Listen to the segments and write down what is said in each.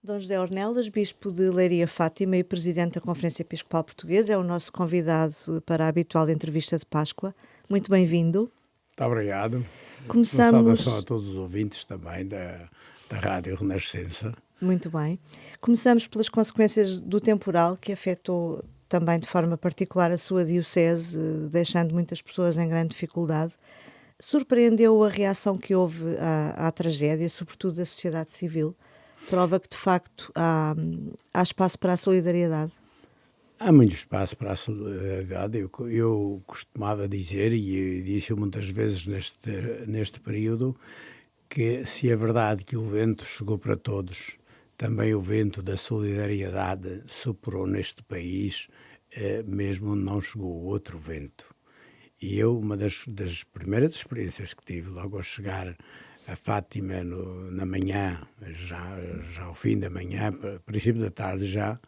Dom José Ornelas, Bispo de Leiria Fátima e Presidente da Conferência Episcopal Portuguesa, é o nosso convidado para a habitual entrevista de Páscoa. Muito bem-vindo. Muito obrigado. Uma saudação a Começamos... todos os ouvintes também da Rádio Renascença. Muito bem. Começamos pelas consequências do temporal que afetou também de forma particular a sua diocese, deixando muitas pessoas em grande dificuldade. Surpreendeu a reação que houve à tragédia, sobretudo da sociedade civil? Prova que, de facto, há espaço para a solidariedade? Há muito espaço para a solidariedade. Eu costumava dizer, e disse muitas vezes neste período, que se é verdade que o vento chegou para todos, também o vento da solidariedade soprou neste país, mesmo onde não chegou outro vento. E eu, uma das primeiras experiências que tive logo ao chegar a Fátima na manhã, já ao fim da manhã, princípio da tarde já,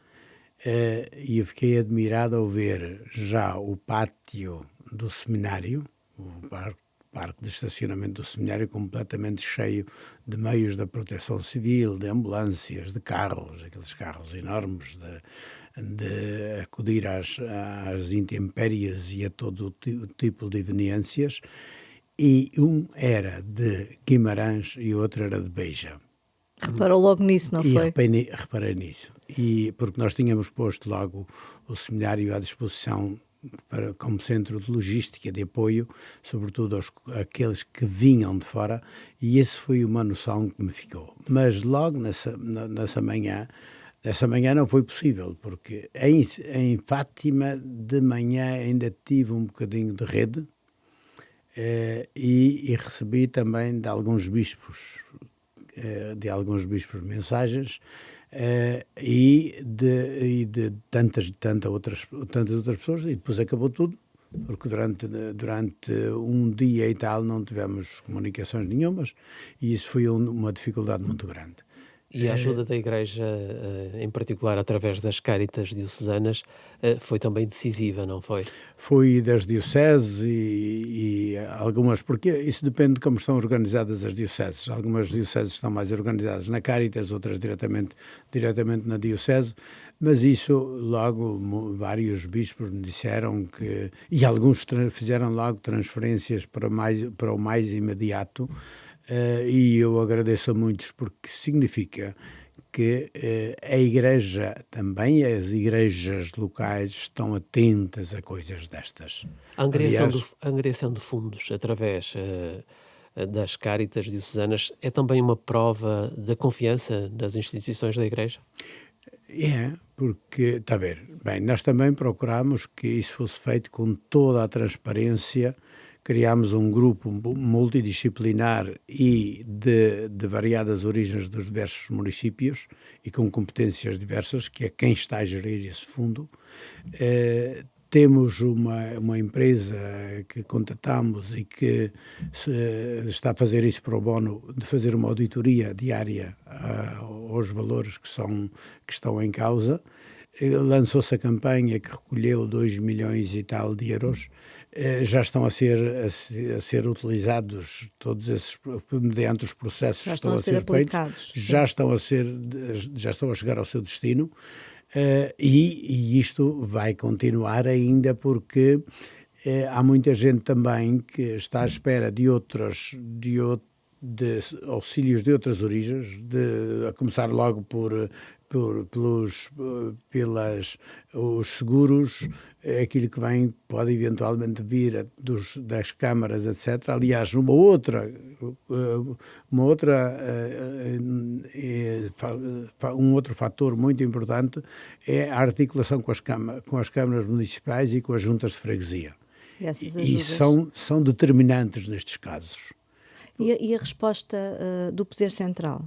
e eu fiquei admirado ao ver já o pátio do seminário, o parque de estacionamento do seminário completamente cheio de meios da proteção civil, de ambulâncias, de carros, aqueles carros enormes de acudir às intempéries e a todo o tipo de eveniências. E um era de Guimarães e o outro era de Beja. Reparou logo nisso, não foi? E reparei nisso. E porque nós tínhamos posto logo o seminário à disposição como centro de logística, de apoio, sobretudo àqueles que vinham de fora, e essa foi uma noção que me ficou. Mas logo nessa manhã não foi possível, porque em Fátima de manhã ainda tive um bocadinho de rede, e recebi também de alguns bispos mensagens, e de tantas outras pessoas, e depois acabou tudo, porque durante um dia e tal não tivemos comunicações nenhumas, e isso foi uma dificuldade muito grande. E a ajuda da Igreja, em particular através das Cáritas diocesanas, foi também decisiva, não foi? Foi das dioceses e algumas, porque isso depende de como estão organizadas as dioceses. Algumas dioceses estão mais organizadas na Cáritas, outras diretamente na diocese, mas isso logo vários bispos me disseram que, e alguns fizeram logo transferências para o mais imediato. E eu agradeço a muitos, porque significa que a Igreja, também as igrejas locais, estão atentas a coisas destas. A angariação de fundos através das Cáritas diocesanas é também uma prova da confiança das instituições da Igreja? É, porque, está a ver, bem, nós também procuramos que isso fosse feito com toda a transparência. Criámos um grupo multidisciplinar e de variadas origens dos diversos municípios e com competências diversas, que é quem está a gerir esse fundo. Temos uma empresa que contatamos e que está a fazer isso pro bono, de fazer uma auditoria diária aos valores que estão em causa. Lançou-se a campanha que recolheu 2 milhões e tal de euros. Já estão a ser utilizados todos esses, mediante os processos que estão a ser feitos, já estão a chegar ao seu destino, e isto vai continuar ainda, porque há muita gente também que está à espera de auxílios de outras origens, a começar logo pelos seguros, aquilo que pode eventualmente vir das câmaras, etc. Aliás, um outro fator muito importante é a articulação com as câmaras municipais e com as juntas de freguesia. E são determinantes nestes casos. E a resposta do Poder Central?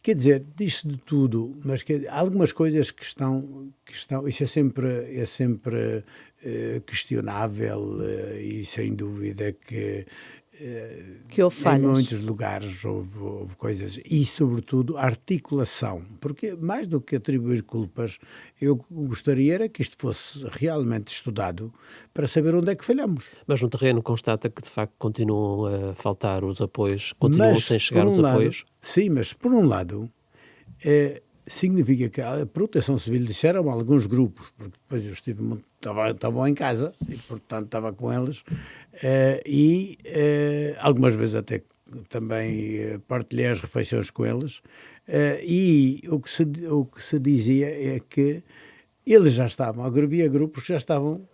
Quer dizer, diz-se de tudo, mas há algumas coisas que estão isso é sempre questionável, e sem dúvida que houve falhas. Em muitos lugares houve coisas, e sobretudo a articulação, porque mais do que atribuir culpas, eu gostaria era que isto fosse realmente estudado para saber onde é que falhamos. Mas no terreno constata que de facto continuam a faltar os apoios, continuam sem chegar os apoios? Sim, mas por um lado significa que a Proteção Civil disseram alguns grupos, porque depois eu estavam em casa e, portanto, estava com eles, algumas vezes até também partilhei as refeições com eles, e o que se dizia é que eles já estavam, havia grupos que já estavam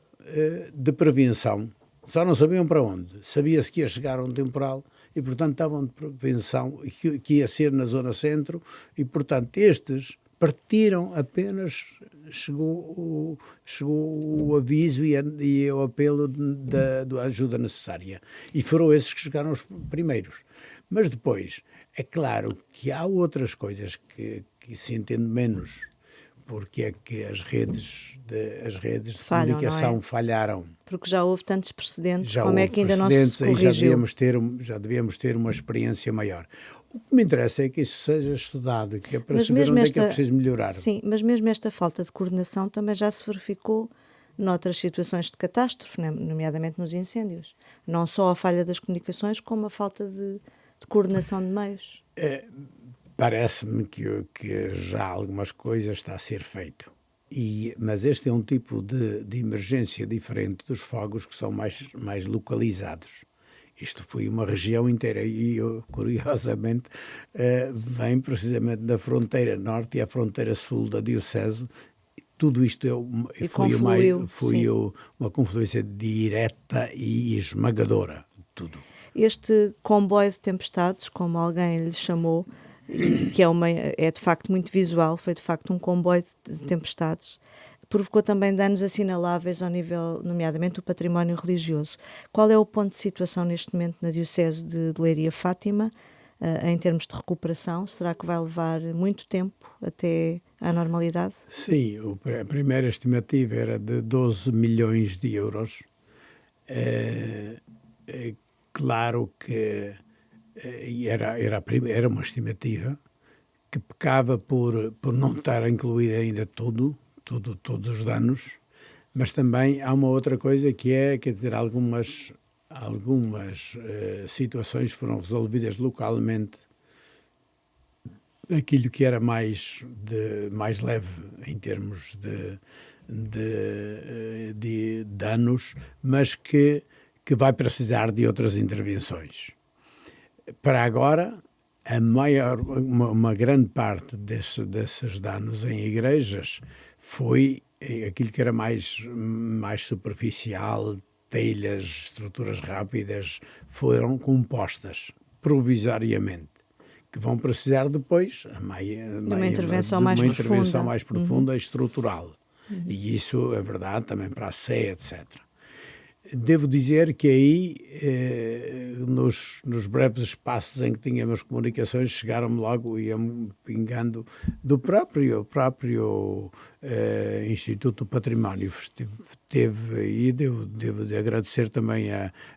de prevenção, só não sabiam para onde. Sabia-se que ia chegar um temporal e, portanto, estavam de prevenção, que ia ser na zona centro, e, portanto, estes partiram apenas, chegou o aviso e o apelo da ajuda necessária. E foram esses que chegaram os primeiros. Mas depois, é claro que há outras coisas que se entende menos, porque é que as redes de comunicação falharam. Porque já houve tantos precedentes, como é que ainda não se corrigiu? Já devíamos ter uma experiência maior. O que me interessa é que isso seja estudado, que é para saber onde é que é preciso melhorar. Sim, mas mesmo esta falta de coordenação também já se verificou noutras situações de catástrofe, nomeadamente nos incêndios. Não só a falha das comunicações, como a falta de coordenação de meios. Parece-me que já algumas coisas está a ser feito. Mas este é um tipo de emergência diferente dos fogos que são mais localizados. Isto foi uma região inteira e, curiosamente, vem precisamente da fronteira norte e a fronteira sul da Diocese. Tudo isto foi uma confluência direta e esmagadora. Tudo. Este comboio de tempestades, como alguém lhe chamou, que é de facto muito visual, foi de facto um comboio de tempestades, provocou também danos assinaláveis ao nível, nomeadamente, do património religioso. Qual é o ponto de situação neste momento na Diocese de Leiria-Fátima, em termos de recuperação? Será que vai levar muito tempo até à normalidade? Sim, a primeira estimativa era de 12 milhões de euros. Claro que era uma estimativa que pecava por não estar incluída ainda todos os danos, mas também há uma outra coisa que é, quer dizer, algumas situações foram resolvidas localmente, aquilo que era mais leve em termos de danos, mas que vai precisar de outras intervenções. Para agora, uma grande parte desses danos em igrejas foi aquilo que era mais superficial, telhas, estruturas rápidas, foram compostas provisoriamente, que vão precisar depois uma intervenção mais profunda e estrutural. E isso é verdade também para a Sé, etc. Devo dizer que aí, nos breves espaços em que tínhamos comunicações, chegaram-me logo, iam pingando do próprio Instituto do Património. E devo de agradecer também,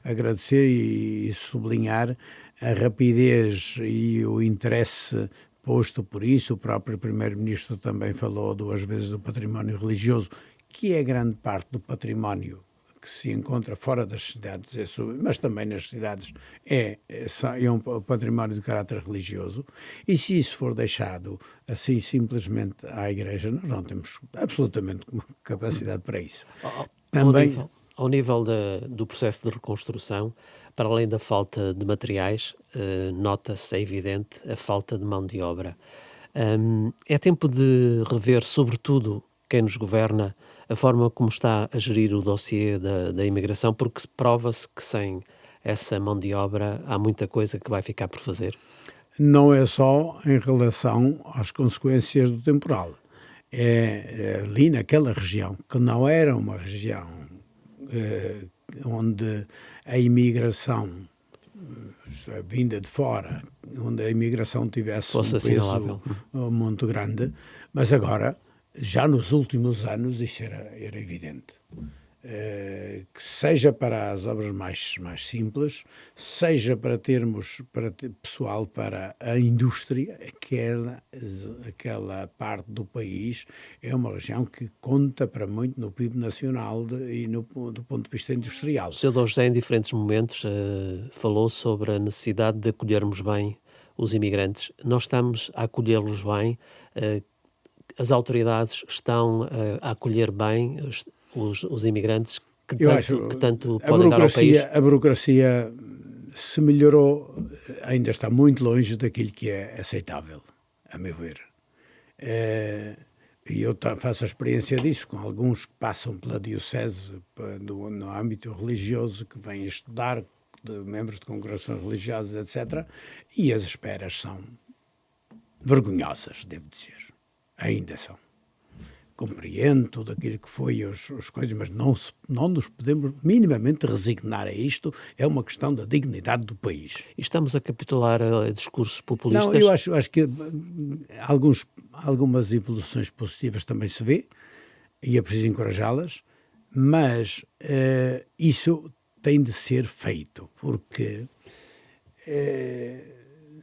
agradecer e sublinhar a rapidez e o interesse posto por isso. O próprio Primeiro-Ministro também falou 2 vezes do património religioso, que é grande parte do património que se encontra fora das cidades, mas também nas cidades é um património de caráter religioso, e se isso for deixado assim simplesmente à Igreja, nós não temos absolutamente capacidade para isso. Ao nível do processo de reconstrução, para além da falta de materiais, nota-se, é evidente, a falta de mão de obra. É tempo de rever, sobretudo, quem nos governa, a forma como está a gerir o dossiê da imigração, porque prova-se que sem essa mão de obra há muita coisa que vai ficar por fazer. Não é só em relação às consequências do temporal. É ali naquela região, que não era uma região onde a imigração vinda de fora, onde a imigração tivesse um peso muito grande, mas agora, já nos últimos anos, isso era evidente. Que seja para as obras mais simples, seja para ter pessoal para a indústria, aquela parte do país é uma região que conta para muito no PIB nacional e do ponto de vista industrial. O Sr. D. José, em diferentes momentos, falou sobre a necessidade de acolhermos bem os imigrantes. Nós estamos a acolhê-los bem, as autoridades estão a acolher bem os imigrantes que tanto podem dar ao país. A burocracia se melhorou, ainda está muito longe daquilo que é aceitável, a meu ver. E eu faço a experiência disso com alguns que passam pela diocese no âmbito religioso, que vêm estudar, de membros de congregações religiosas, etc. E as esperas são vergonhosas, devo dizer. Ainda são. Compreendo tudo aquilo que foi as coisas, mas não nos podemos minimamente resignar a isto. É uma questão da dignidade do país. E estamos a capitular a discursos populistas? Não, eu acho que algumas evoluções positivas também se vê, e é preciso encorajá-las, mas isso tem de ser feito, porque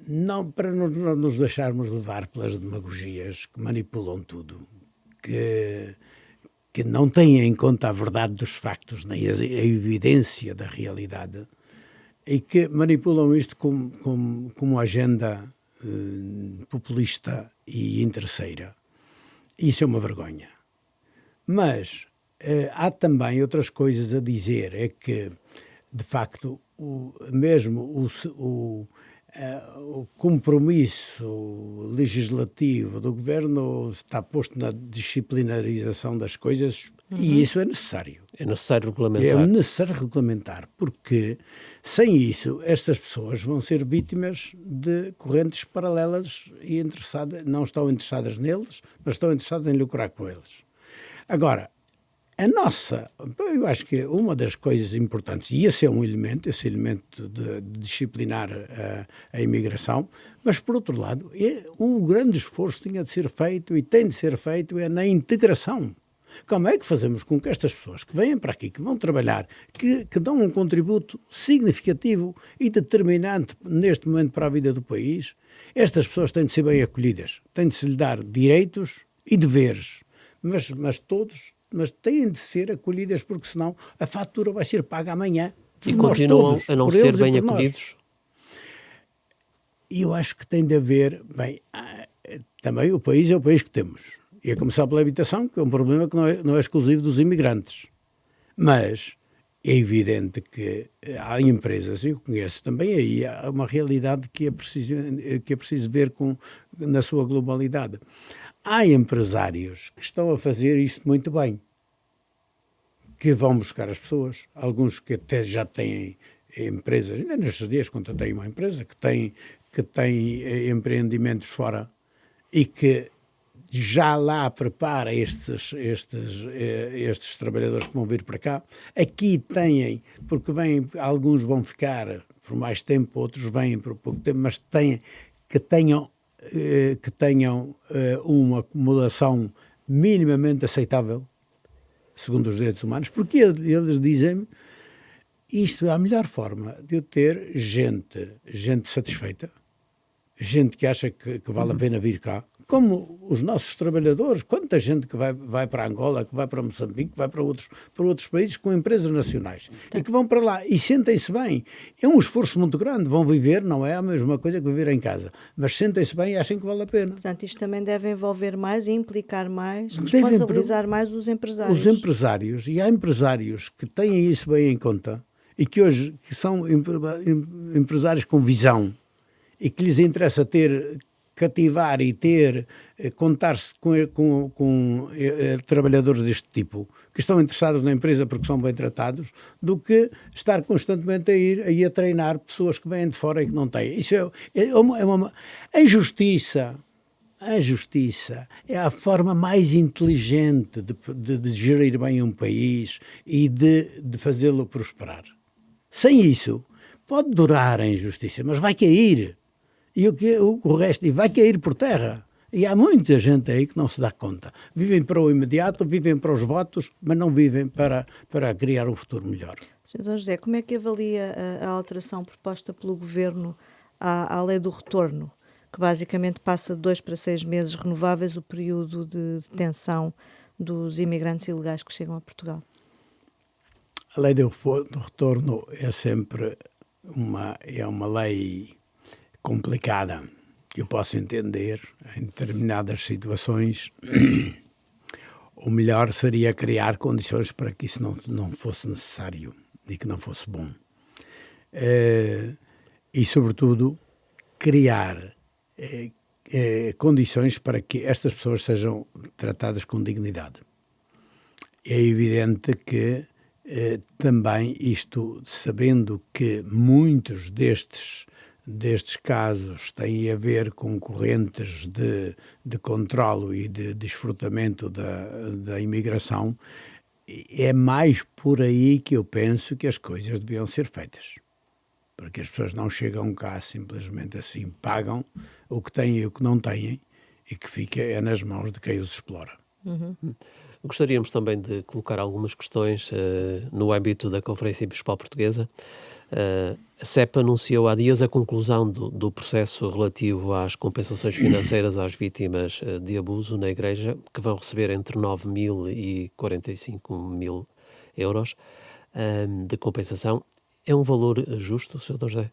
não para não nos deixarmos levar pelas demagogias que manipulam tudo, que não têm em conta a verdade dos factos, nem a evidência da realidade, e que manipulam isto como agenda populista e interesseira. Isso é uma vergonha. Mas há também outras coisas a dizer, é que, de facto, o compromisso legislativo do governo está posto na disciplinarização das coisas, e isso é necessário. É necessário regulamentar. É necessário regulamentar, porque sem isso estas pessoas vão ser vítimas de correntes paralelas e não estão interessadas neles, mas estão interessadas em lucrar com eles. Agora, eu acho que uma das coisas importantes, e esse elemento de disciplinar a imigração, mas por outro lado, um grande esforço tinha de ser feito e tem de ser feito na integração. Como é que fazemos com que estas pessoas que vêm para aqui, que vão trabalhar, que dão um contributo significativo e determinante neste momento para a vida do país, estas pessoas têm de ser bem acolhidas, têm de se lhe dar direitos e deveres, mas têm de ser acolhidas, porque senão a fatura vai ser paga amanhã. E continuam a não ser bem acolhidos? E eu acho que tem de haver, também o país é o país que temos. E a começar pela habitação, que é um problema que não é exclusivo dos imigrantes. Mas é evidente que há empresas, eu conheço também aí, há uma realidade que é preciso ver na sua globalidade. Há empresários que estão a fazer isto muito bem, que vão buscar as pessoas, alguns que até já têm empresas, ainda nestes dias contratei uma empresa que tem empreendimentos fora e que já lá prepara estes trabalhadores que vão vir para cá. Aqui porque alguns vão ficar por mais tempo, outros vêm por pouco tempo, mas que tenham uma acomodação minimamente aceitável, segundo os direitos humanos, porque eles dizem-me, isto é a melhor forma de eu ter gente satisfeita, gente que acha que vale a pena vir cá, como os nossos trabalhadores, quanta gente que vai para Angola, que vai para Moçambique, que vai para outros países com empresas nacionais, e que vão para lá e sentem-se bem. É um esforço muito grande, vão viver, não é a mesma coisa que viver em casa, mas sentem-se bem e acham que vale a pena. Portanto, isto também deve envolver mais e implicar mais, responsabilizar mais os empresários. Os empresários, e há empresários que têm isso bem em conta, e que hoje são empresários com visão, e que lhes interessa cativar e contar-se com trabalhadores deste tipo, que estão interessados na empresa porque são bem tratados, do que estar constantemente a treinar pessoas que vêm de fora e que não têm. Isso é uma injustiça. A justiça é a forma mais inteligente de gerir bem um país e de fazê-lo prosperar. Sem isso, pode durar a injustiça, mas vai cair. E o resto vai cair por terra. E há muita gente aí que não se dá conta. Vivem para o imediato, vivem para os votos, mas não vivem para criar um futuro melhor. Sr. D. José, como é que avalia a alteração proposta pelo Governo à lei do retorno, que basicamente passa de 2 para 6 meses renováveis o período de detenção dos imigrantes ilegais que chegam a Portugal? A lei do retorno é sempre uma lei complicada. Eu posso entender, em determinadas situações, o melhor seria criar condições para que isso não fosse necessário e que não fosse bom. E, sobretudo, criar condições para que estas pessoas sejam tratadas com dignidade. É evidente que também isto, sabendo que muitos destes casos têm a ver com correntes de controlo e de desfrutamento da imigração, é mais por aí que eu penso que as coisas deviam ser feitas. Porque as pessoas não chegam cá simplesmente assim, pagam o que têm e o que não têm, e que fica nas mãos de quem os explora. Uhum. Gostaríamos também de colocar algumas questões no âmbito da Conferência Episcopal Portuguesa. A CEP anunciou há dias a conclusão do processo relativo às compensações financeiras às vítimas de abuso na Igreja, que vão receber entre 9.000 e 45.000 euros de compensação. É um valor justo, Sr. Dr. José?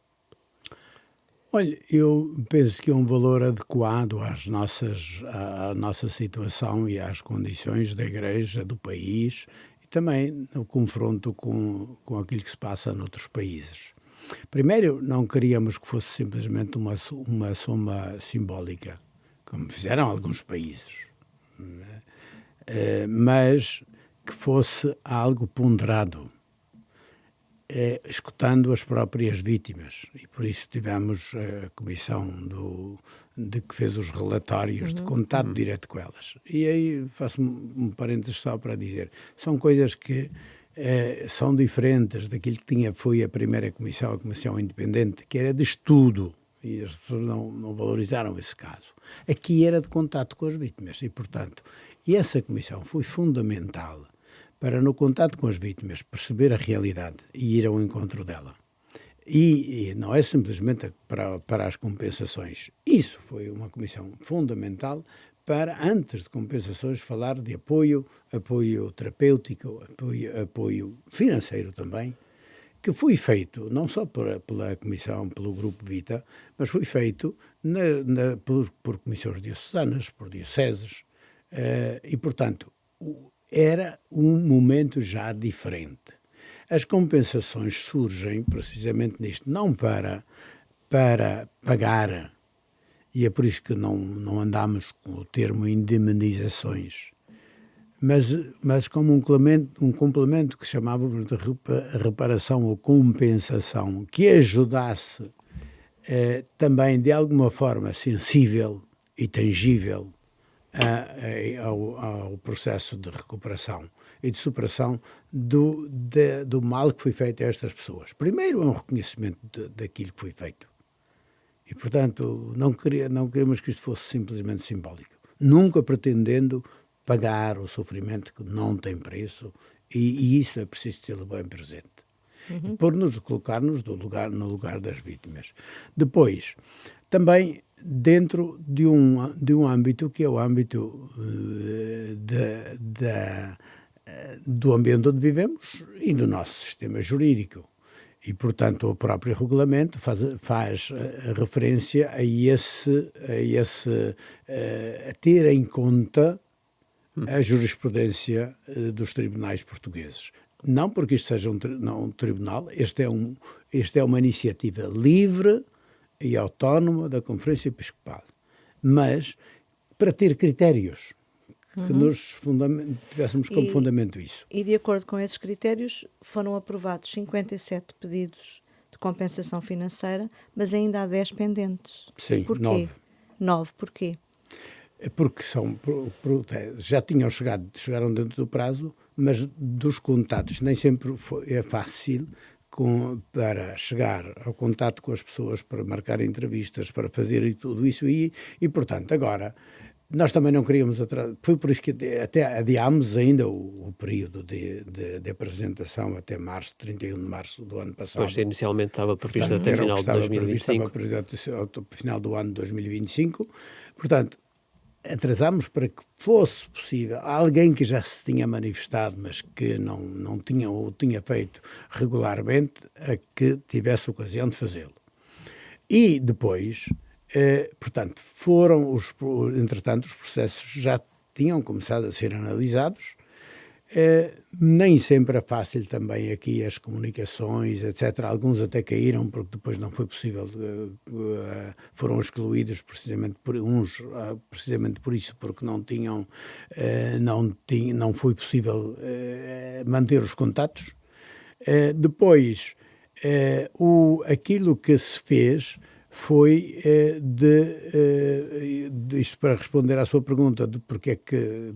Olha, eu penso que é um valor adequado à nossa situação e às condições da Igreja, do país, e também no confronto com aquilo que se passa noutros países. Primeiro, não queríamos que fosse simplesmente uma soma simbólica, como fizeram alguns países, mas que fosse algo ponderado, escutando as próprias vítimas, e por isso tivemos a comissão de que fez os relatórios de contato direto com elas. E aí faço um parênteses só para dizer, são coisas que são diferentes daquilo que foi a primeira comissão, a comissão independente, que era de estudo, e as pessoas não valorizaram esse caso. Aqui era de contato com as vítimas, e portanto, essa comissão foi fundamental para, no contato com as vítimas, perceber a realidade e ir ao encontro dela. E não é simplesmente para as compensações. Isso foi uma comissão fundamental para, antes de compensações, falar de apoio terapêutico, apoio financeiro também, que foi feito não só pela comissão, pelo Grupo Vita, mas foi feito por comissões diocesanas, por dioceses, e, portanto, era um momento já diferente. As compensações surgem precisamente nisto, não para pagar, e é por isso que não andamos com o termo indemnizações, mas como um complemento que chamávamos de reparação ou compensação, que ajudasse também de alguma forma sensível e tangível ao processo de recuperação e de superação do mal que foi feito a estas pessoas. Primeiro é um reconhecimento daquilo que foi feito. E, portanto, não queremos que isto fosse simplesmente simbólico. Nunca pretendendo pagar o sofrimento que não tem preço, e isso é preciso tê-lo bem presente. E colocar-nos no lugar das vítimas. Depois, também dentro de um âmbito que é o âmbito do ambiente onde vivemos e do nosso sistema jurídico. E, portanto, o próprio regulamento faz referência a ter em conta a jurisprudência dos tribunais portugueses. Não porque isto seja um tribunal, este é uma iniciativa livre e autónoma da Conferência Episcopal, mas para ter critérios que nos tivéssemos como fundamento isso. E de acordo com esses critérios foram aprovados 57 pedidos de compensação financeira, mas ainda há 10 pendentes. Sim, porquê? 9, porquê? Porque chegaram dentro do prazo, mas dos contatos nem sempre é fácil para chegar ao contato com as pessoas, para marcar entrevistas, para fazer tudo isso e portanto, agora, nós também não queríamos foi por isso que até adiámos ainda o período de apresentação até 31 de março do ano passado. Pois, inicialmente estava previsto até final de 2025. Estava previsto até final do ano de 2025, portanto, atrasámos para que fosse possível alguém que já se tinha manifestado, mas que não tinha ou tinha feito regularmente, a que tivesse ocasião de fazê-lo. E depois, portanto, entretanto, os processos já tinham começado a ser analisados. Nem sempre é fácil também aqui as comunicações, etc. Alguns até caíram porque depois não foi possível, foram excluídos precisamente precisamente por isso, porque não foi possível manter os contatos. Depois, aquilo que se fez foi isto para responder à sua pergunta de porque é que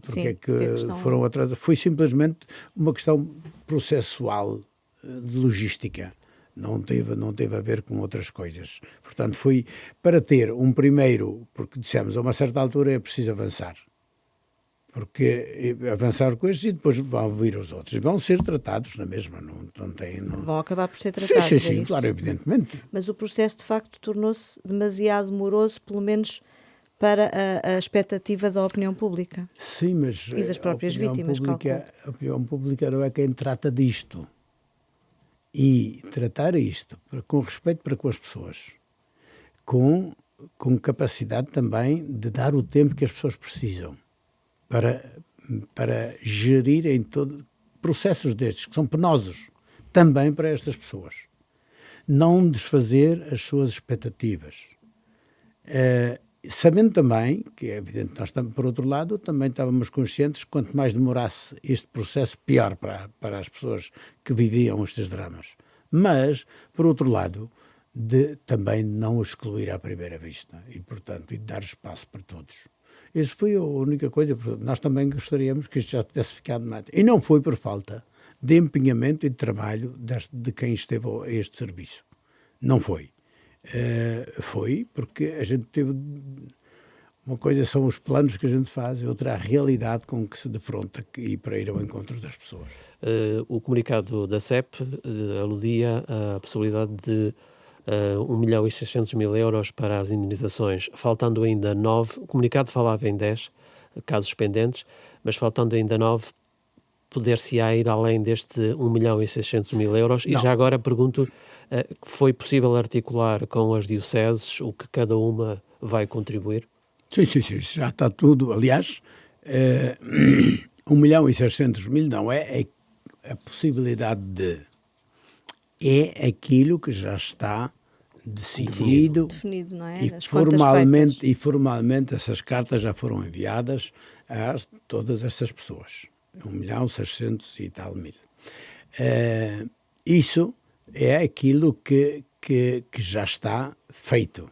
foram atrás, foi simplesmente uma questão processual, de logística, não teve a ver com outras coisas. Portanto, foi para ter um primeiro, porque dissemos a uma certa altura é preciso avançar, porque avançar com estes e depois vão vir os outros. Vão ser tratados na mesma, não vão acabar por ser tratados. Sim, claro, evidentemente. Mas o processo, de facto, tornou-se demasiado moroso, pelo menos para a expectativa da opinião pública. Sim, mas e das próprias vítimas, calculo. A opinião pública não é quem trata disto. E tratar isto com respeito para com as pessoas, com capacidade também de dar o tempo que as pessoas precisam para gerirem processos destes, que são penosos, também para estas pessoas. Não desfazer as suas expectativas. Sabendo também, que é evidente que nós estamos, por outro lado, também estávamos conscientes que quanto mais demorasse este processo, pior para as pessoas que viviam estes dramas. Mas, por outro lado, de também não excluir à primeira vista e, portanto, de dar espaço para todos. Isso foi a única coisa. Nós também gostaríamos que isto já tivesse ficado mais. E não foi por falta de empenhamento e de trabalho de quem esteve a este serviço. Não foi. Foi porque a gente teve... Uma coisa são os planos que a gente faz, e outra a realidade com que se defronta e para ir ao encontro das pessoas. O comunicado da CEP aludia à possibilidade de 1.600.000 euros para as indenizações, faltando ainda 9, o comunicado falava em 10 casos pendentes, mas faltando ainda 9, poder-se-á ir além deste 1.600.000 euros? Não. E já agora pergunto, foi possível articular com as dioceses o que cada uma vai contribuir? Sim, já está tudo. Aliás, 1.600.000 não é a possibilidade de... É aquilo que já está definido, não é? E formalmente essas cartas já foram enviadas a todas estas pessoas. 1.600.000 e tal. Isso é aquilo que já está feito.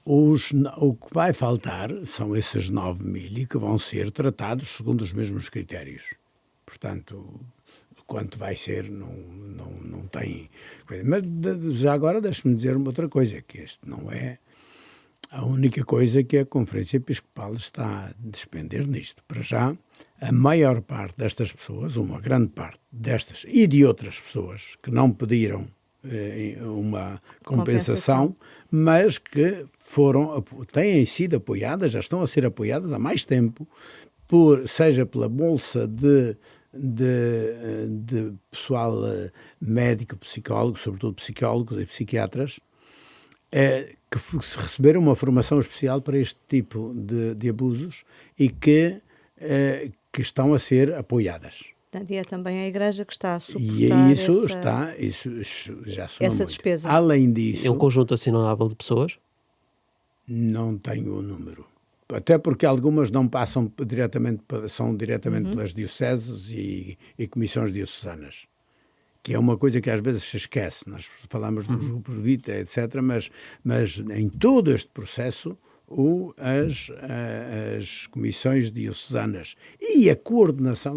O que vai faltar são esses 9.000 e que vão ser tratados segundo os mesmos critérios. Portanto, quanto vai ser, não tem... Mas já agora deixe-me dizer uma outra coisa, que este não é a única coisa que a Conferência Episcopal está a despender nisto. Para já, a maior parte destas pessoas, uma grande parte destas e de outras pessoas que não pediram uma compensação, mas que têm sido apoiadas, já estão a ser apoiadas há mais tempo, seja pela Bolsa de pessoal médico, psicólogo, sobretudo psicólogos e psiquiatras, que receberam uma formação especial para este tipo de abusos e que estão a ser apoiadas. E é também a Igreja que está a suportar isso já essa despesa. Além disso... É um conjunto assinalável de pessoas? Não tenho o número. Até porque algumas não passam diretamente, são diretamente pelas dioceses e comissões diocesanas, que é uma coisa que às vezes se esquece. Nós falamos dos grupos Vita, etc., mas em todo este processo, as comissões diocesanas e a coordenação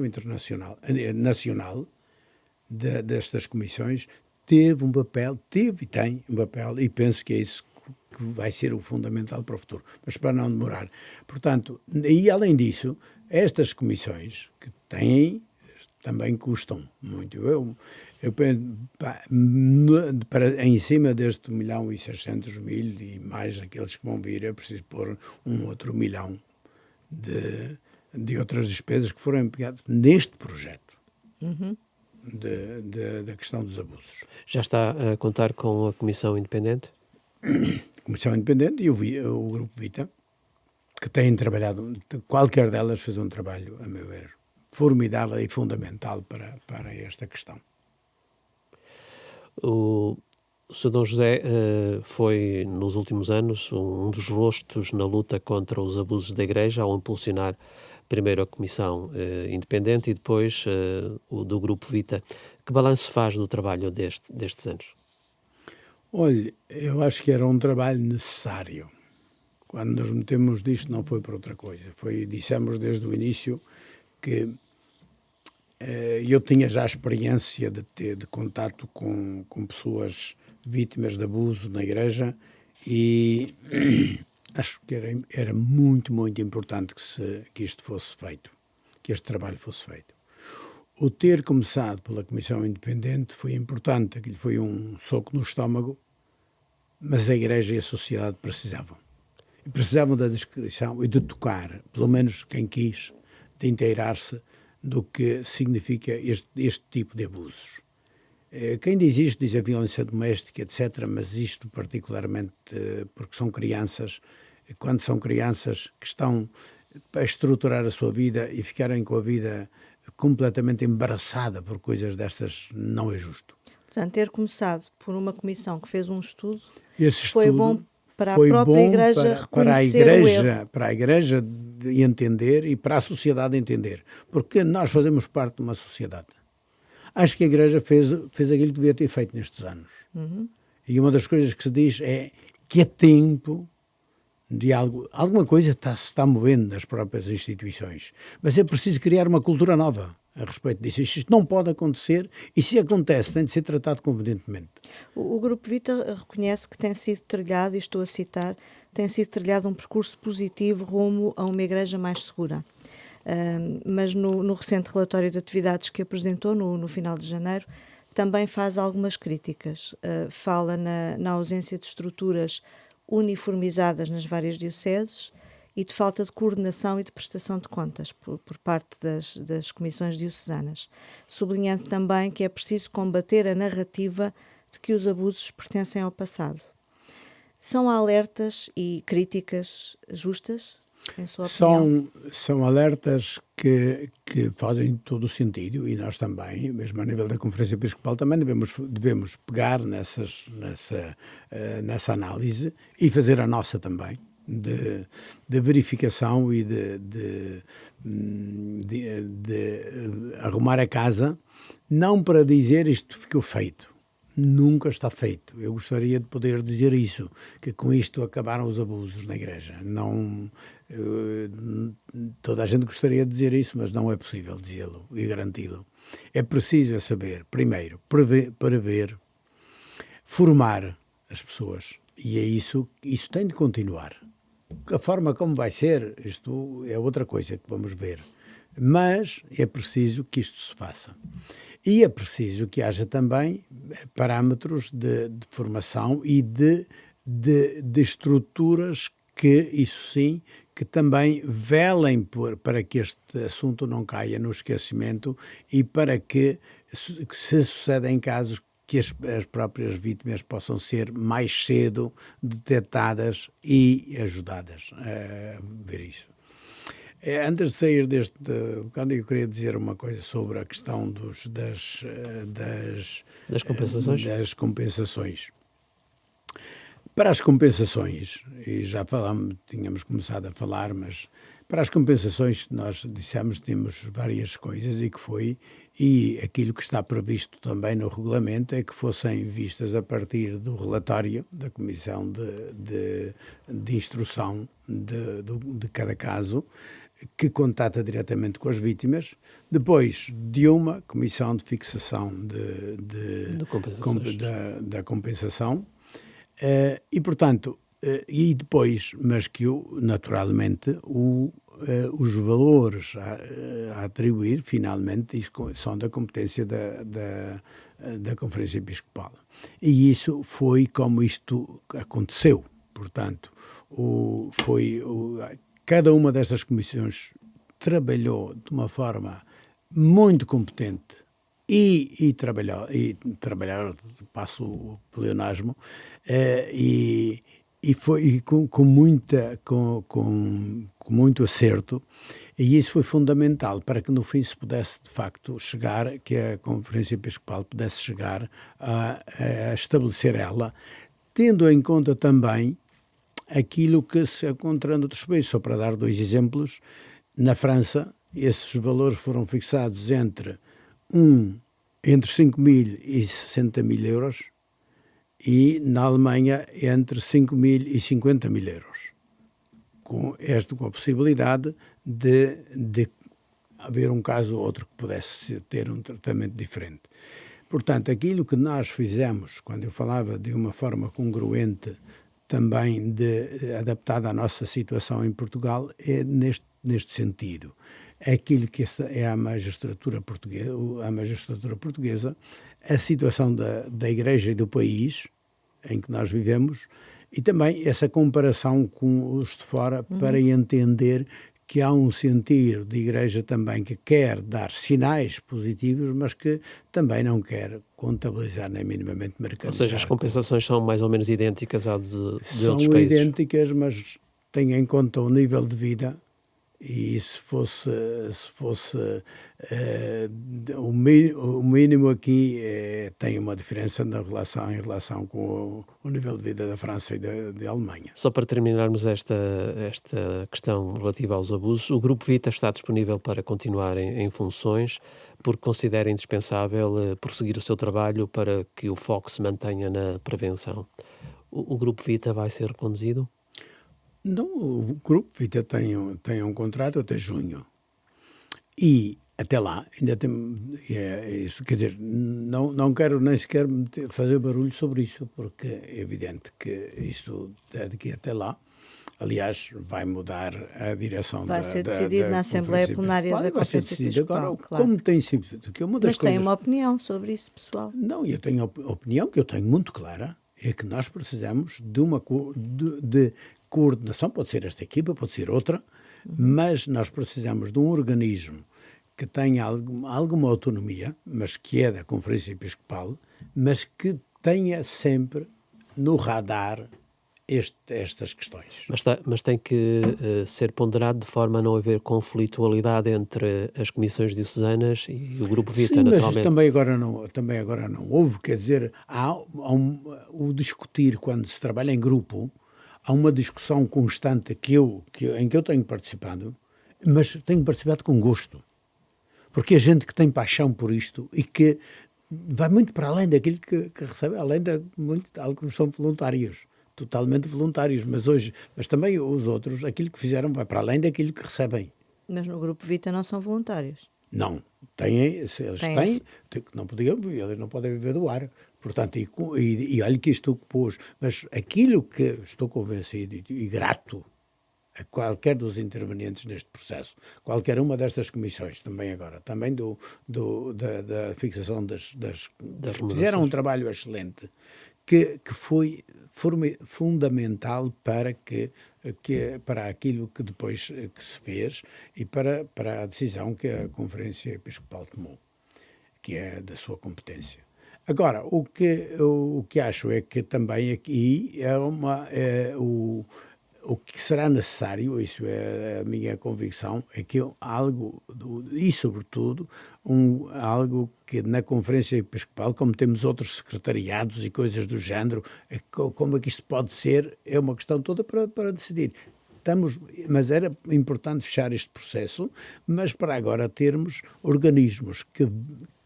nacional destas comissões teve e tem um papel, e penso que é isso que vai ser o fundamental para o futuro, mas para não demorar. Portanto, e além disso, estas comissões que também custam muito. Eu penso, em cima deste 1.600.000 e mais aqueles que vão vir, é preciso pôr um outro 1 milhão de outras despesas que foram empregadas neste projeto da questão dos abusos. Já está a contar com a Comissão Independente? Comissão Independente e o Grupo Vita, que têm trabalhado, qualquer delas fez um trabalho, a meu ver, formidável e fundamental para esta questão. O Sr. Dom José foi, nos últimos anos, um dos rostos na luta contra os abusos da Igreja, ao impulsionar primeiro a Comissão Independente e depois o do Grupo Vita. Que balanço faz do trabalho destes anos? Olha, eu acho que era um trabalho necessário. Quando nos metemos disto não foi por outra coisa. Dissemos desde o início que eu tinha já a experiência de contato com pessoas vítimas de abuso na Igreja e acho que era muito, muito importante que isto fosse feito, que este trabalho fosse feito. O ter começado pela Comissão Independente foi importante, aquilo foi um soco no estômago, mas a Igreja e a sociedade precisavam. E precisavam da descrição e de tocar, pelo menos quem quis, de inteirar-se do que significa este tipo de abusos. Quem diz isto diz a violência doméstica, etc., mas isto particularmente porque são crianças, quando são crianças que estão a estruturar a sua vida e ficarem com a vida completamente embaraçada por coisas destas, não é justo. Portanto, ter começado por uma comissão que fez um estudo Esse foi estudo bom para foi a própria bom Igreja reconhecer o erro. para a Igreja entender e para a sociedade entender, porque nós fazemos parte de uma sociedade. Acho que a Igreja fez aquilo que devia ter feito nestes anos. Uhum. E uma das coisas que se diz é que é tempo de alguma coisa se está movendo nas próprias instituições, mas é preciso criar uma cultura nova a respeito disso. Isto não pode acontecer e, se acontece, tem de ser tratado convenientemente. O Grupo Vita reconhece que tem sido trilhado, e estou a citar, tem sido trilhado um percurso positivo rumo a uma igreja mais segura. Mas no recente relatório de atividades que apresentou no final de janeiro, também faz algumas críticas. Fala na ausência de estruturas uniformizadas nas várias dioceses e de falta de coordenação e de prestação de contas por parte das comissões diocesanas, sublinhando também que é preciso combater a narrativa de que os abusos pertencem ao passado. São alertas e críticas justas, em sua opinião? São alertas que fazem todo o sentido, e nós também, mesmo a nível da Conferência Episcopal, também devemos pegar nessa análise e fazer a nossa também, de verificação e de arrumar a casa, não para dizer isto ficou feito. Nunca está feito. Eu gostaria de poder dizer isso, que com isto acabaram os abusos na Igreja. Não, toda a gente gostaria de dizer isso, mas não é possível dizê-lo e garanti-lo. É preciso saber, primeiro, prever, formar as pessoas. E é isso tem de continuar. A forma como vai ser, isto é outra coisa que vamos ver. Mas é preciso que isto se faça. E é preciso que haja também parâmetros de formação e de estruturas que, isso sim, que também velem para que este assunto não caia no esquecimento e para que, se sucedem casos, que as próprias vítimas possam ser mais cedo detectadas e ajudadas a ver isso. Antes de sair deste bocado, eu queria dizer uma coisa sobre a questão das compensações. Das compensações. Para as compensações, e já tínhamos começado a falar, mas para as compensações nós dissemos que tínhamos várias coisas e aquilo que está previsto também no regulamento é que fossem vistas a partir do relatório da Comissão de Instrução de cada caso, que contata diretamente com as vítimas, depois de uma comissão de fixação da compensação, e portanto, e depois, mas que naturalmente os valores a atribuir, finalmente, são da competência da Conferência Episcopal. E isso foi como isto aconteceu. Portanto, cada uma destas comissões trabalhou de uma forma muito competente trabalhar, passo o pleonasmo, e foi com muito acerto, e isso foi fundamental para que no fim se pudesse de facto chegar, que a Conferência Episcopal pudesse chegar a estabelecer ela, tendo em conta também aquilo que se encontra noutros países. Só para dar 2 exemplos, na França esses valores foram fixados entre 5.000 e 60.000 euros, e na Alemanha entre 5.000 e 50.000 euros, com a possibilidade de haver um caso ou outro que pudesse ter um tratamento diferente. Portanto, aquilo que nós fizemos, quando eu falava de uma forma congruente, também adaptada à nossa situação em Portugal, é neste sentido. Aquilo que é a magistratura portuguesa, a situação da Igreja e do país em que nós vivemos, e também essa comparação com os de fora, para entender que há um sentir de Igreja também que quer dar sinais positivos, mas que também não quer contabilizar nem minimamente mercantilizar. Ou seja, as compensações são mais ou menos idênticas às de outros países? São idênticas, mas têm em conta o nível de vida, e se fosse o mínimo aqui tem uma diferença em relação com o nível de vida da França e da Alemanha. Só para terminarmos esta questão relativa aos abusos, o Grupo Vita está disponível para continuar em funções, porque considera indispensável prosseguir o seu trabalho para que o foco se mantenha na prevenção. O Grupo Vita vai ser reconduzido? Não, o Grupo Vita tem um contrato até junho, e até lá ainda tem isso, quer dizer, não quero nem sequer fazer barulho sobre isso, porque é evidente que isto daqui até lá, aliás, vai mudar a direção vai ser decidido na Assembleia Plenária da Conferência Episcopal. Agora, claro. Como tem sido, que uma das Mas tem uma opinião sobre isso, pessoal? Não, eu tenho a opinião que eu tenho muito clara, é que nós precisamos de coordenação, pode ser esta equipa, pode ser outra, mas nós precisamos de um organismo que tenha alguma autonomia, mas que é da Conferência Episcopal, mas que tenha sempre no radar estas questões. Mas tem que ser ponderado de forma a não haver conflitualidade entre as comissões diocesanas e o Grupo Vita, sim, naturalmente. Mas também agora não houve, quer dizer, o discutir quando se trabalha em grupo, há uma discussão constante em que eu tenho participado, mas tenho participado com gosto. Porque é gente que tem paixão por isto e que vai muito para além daquilo que recebe, além de alguns são voluntários, totalmente voluntários, mas também os outros, aquilo que fizeram vai para além daquilo que recebem. Mas no Grupo Vita não são voluntários? Não, eles não podem viver do ar. Portanto, e olha que isto pôs, mas aquilo que estou convencido e grato a qualquer dos intervenientes neste processo, qualquer uma destas comissões, também da fixação das fizeram um trabalho excelente, que foi fundamental para aquilo que depois que se fez e para a decisão que a Conferência Episcopal tomou, que é da sua competência. Agora, o que acho é que também aqui o que será necessário, isso é a minha convicção, é que algo, e sobretudo, algo que na Conferência Episcopal, como temos outros secretariados e coisas do género, como é que isto pode ser, é uma questão toda para decidir. Mas era importante fechar este processo, mas para agora termos organismos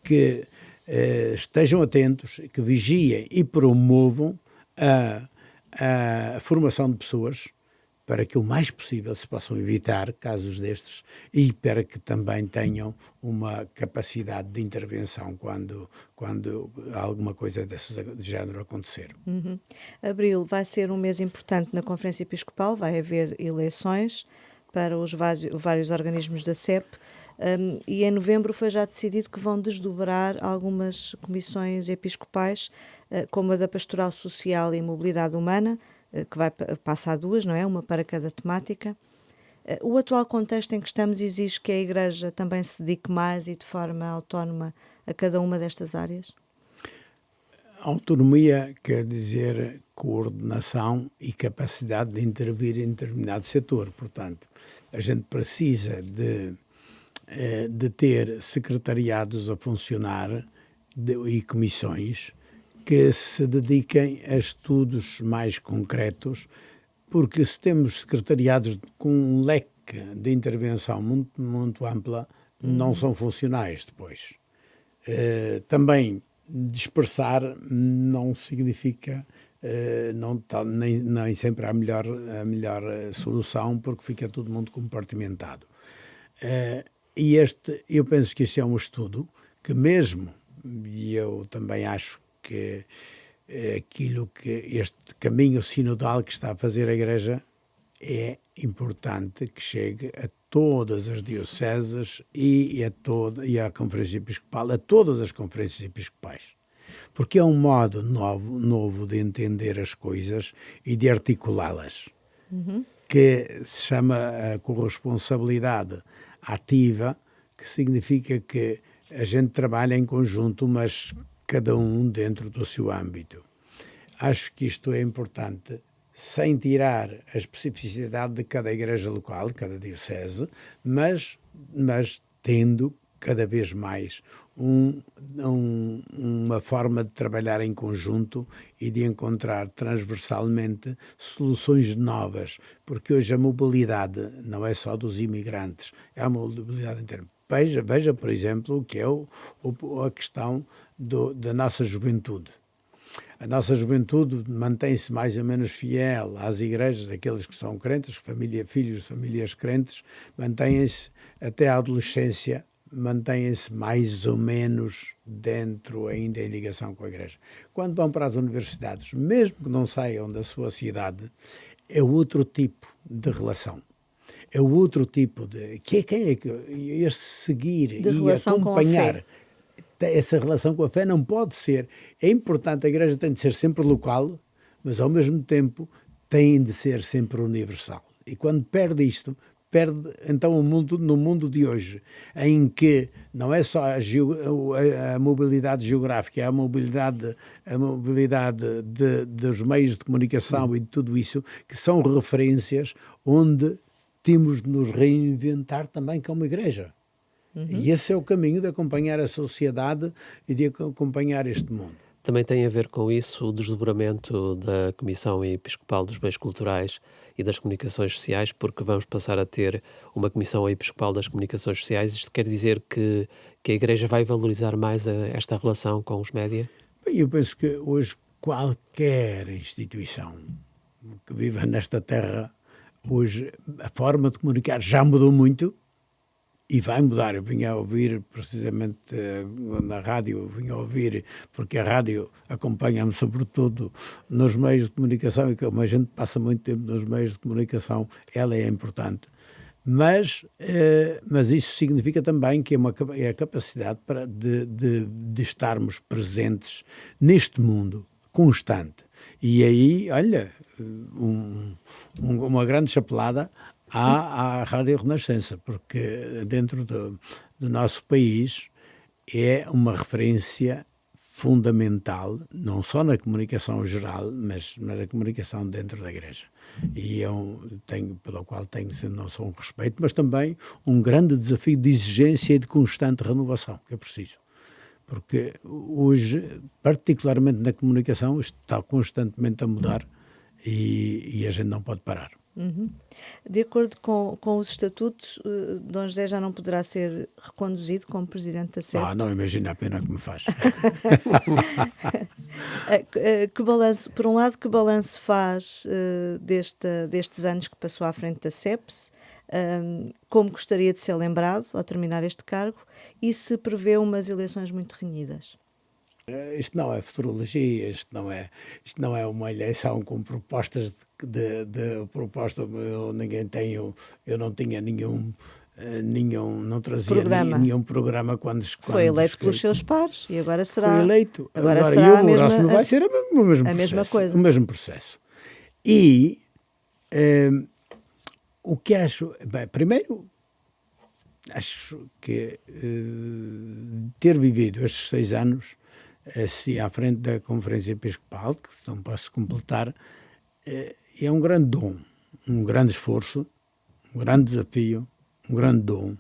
que estejam atentos, que vigiem e promovam a formação de pessoas para que o mais possível se possam evitar casos destes e para que também tenham uma capacidade de intervenção quando alguma coisa desse género acontecer. Abril vai ser um mês importante na Conferência Episcopal, vai haver eleições para os vários organismos da CEP. E em novembro foi já decidido que vão desdobrar algumas comissões episcopais, como a da Pastoral Social e Mobilidade Humana, que passa a 2, não é? Uma para cada temática. O atual contexto em que estamos exige que a Igreja também se dedique mais e de forma autónoma a cada uma destas áreas? Autonomia quer dizer coordenação e capacidade de intervir em determinado setor. Portanto, a gente precisa de ter secretariados a funcionar e comissões que se dediquem a estudos mais concretos, porque se temos secretariados com um leque de intervenção muito, muito ampla, não são funcionais depois. Também dispersar não significa nem sempre a melhor solução, porque fica todo mundo compartimentado. E eu penso que este é um estudo que mesmo, e eu também acho que este caminho sinodal que está a fazer a Igreja é importante que chegue a todas as dioceses e à Conferência Episcopal, a todas as conferências episcopais. Porque é um modo novo de entender as coisas e de articulá-las, que se chama a corresponsabilidade ativa, que significa que a gente trabalha em conjunto, mas cada um dentro do seu âmbito. Acho que isto é importante, sem tirar a especificidade de cada igreja local, de cada diocese, mas tendo cada vez mais uma forma de trabalhar em conjunto e de encontrar transversalmente soluções novas, porque hoje a mobilidade não é só dos imigrantes, é a mobilidade inteira. Veja, por exemplo, o que é a questão da nossa juventude. A nossa juventude mantém-se mais ou menos fiel às igrejas, aqueles que são crentes, filhos de famílias crentes, mantêm-se até à adolescência, mantêm-se mais ou menos dentro, ainda em ligação com a igreja. Quando vão para as universidades, mesmo que não saiam da sua cidade, é outro tipo de relação. É outro tipo de... Quem é que este seguir de e acompanhar essa relação com a fé não pode ser. É importante, a igreja tem de ser sempre local, mas ao mesmo tempo tem de ser sempre universal. E quando perde isto, perde então no mundo de hoje, em que não é só a mobilidade geográfica, é a mobilidade dos meios de comunicação e de tudo isso, que são referências onde temos de nos reinventar também como igreja. E esse é o caminho de acompanhar a sociedade e de acompanhar este mundo. Também tem a ver com isso o desdobramento da Comissão Episcopal dos Bens Culturais e das Comunicações Sociais, porque vamos passar a ter uma Comissão Episcopal das Comunicações Sociais. Isto quer dizer que a Igreja vai valorizar mais esta relação com os média? Bem, eu penso que hoje qualquer instituição que viva nesta terra, hoje a forma de comunicar já mudou muito. E vai mudar. Eu vim a ouvir, precisamente na rádio, porque a rádio acompanha-me sobretudo nos meios de comunicação, e como a gente passa muito tempo nos meios de comunicação, ela é importante. Mas isso significa também que é a capacidade de estarmos presentes neste mundo constante. E aí, olha, uma grande chapelada à Rádio Renascença, porque dentro do nosso país é uma referência fundamental, não só na comunicação geral, mas na comunicação dentro da Igreja. E pelo qual tenho não só um respeito, mas também um grande desafio de exigência e de constante renovação, que é preciso. Porque hoje, particularmente na comunicação, está constantemente a mudar e a gente não pode parar. De acordo com os estatutos, Dom José já não poderá ser reconduzido como presidente da SEP. Não imagina a pena que me faz. Por um lado, que balanço faz destes anos que passou à frente da SEPS? Como gostaria de ser lembrado ao terminar este cargo? E se prevê umas eleições muito renhidas? Isto não é futurologia, isto não é uma eleição com propostas de proposta. Eu não tinha não trazia nenhum programa quando foi eleito pelos seus pares e agora será. Foi eleito. Agora será vai ser a mesma coisa. O mesmo processo. E o que acho. Bem, primeiro, acho que ter vivido estes 6 anos assim à frente da Conferência Episcopal, que não posso completar, é um grande dom, um grande esforço, um grande desafio, um grande dom,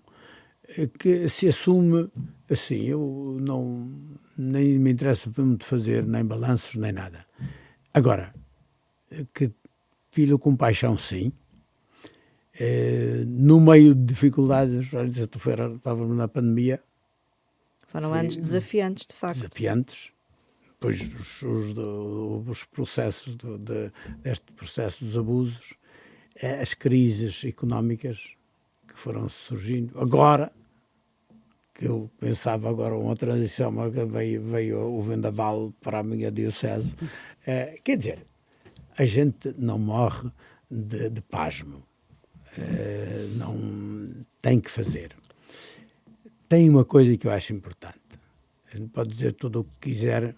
que se assume assim. Eu nem me interessa muito fazer nem balanços nem nada. Agora, que filho com paixão, sim. No meio de dificuldades, estávamos na pandemia. Foram anos desafiantes, de facto. Desafiantes. Depois os processos deste processo dos abusos, as crises económicas que foram surgindo. Agora, que eu pensava agora uma transição, mas veio o vendaval para a minha diocese. Quer dizer, a gente não morre de pasmo. Não tem que fazer. Tem uma coisa que eu acho importante. A gente pode dizer tudo o que quiser,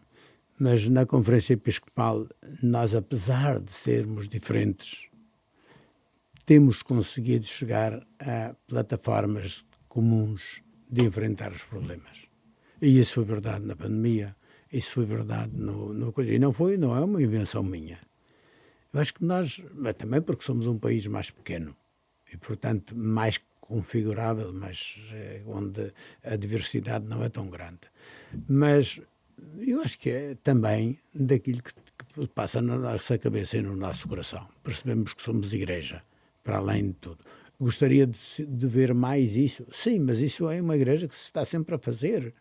mas na Conferência Episcopal nós, apesar de sermos diferentes, temos conseguido chegar a plataformas comuns de enfrentar os problemas. E isso foi verdade na pandemia, isso foi verdade no coisa. E não é uma invenção minha. Eu acho que nós, mas também porque somos um país mais pequeno e, portanto, mais configurável, mas onde a diversidade não é tão grande. Mas eu acho que é também daquilo que passa na nossa cabeça e no nosso coração. Percebemos que somos igreja, para além de tudo. Gostaria de ver mais isso? Sim, mas isso é uma igreja que se está sempre a fazer.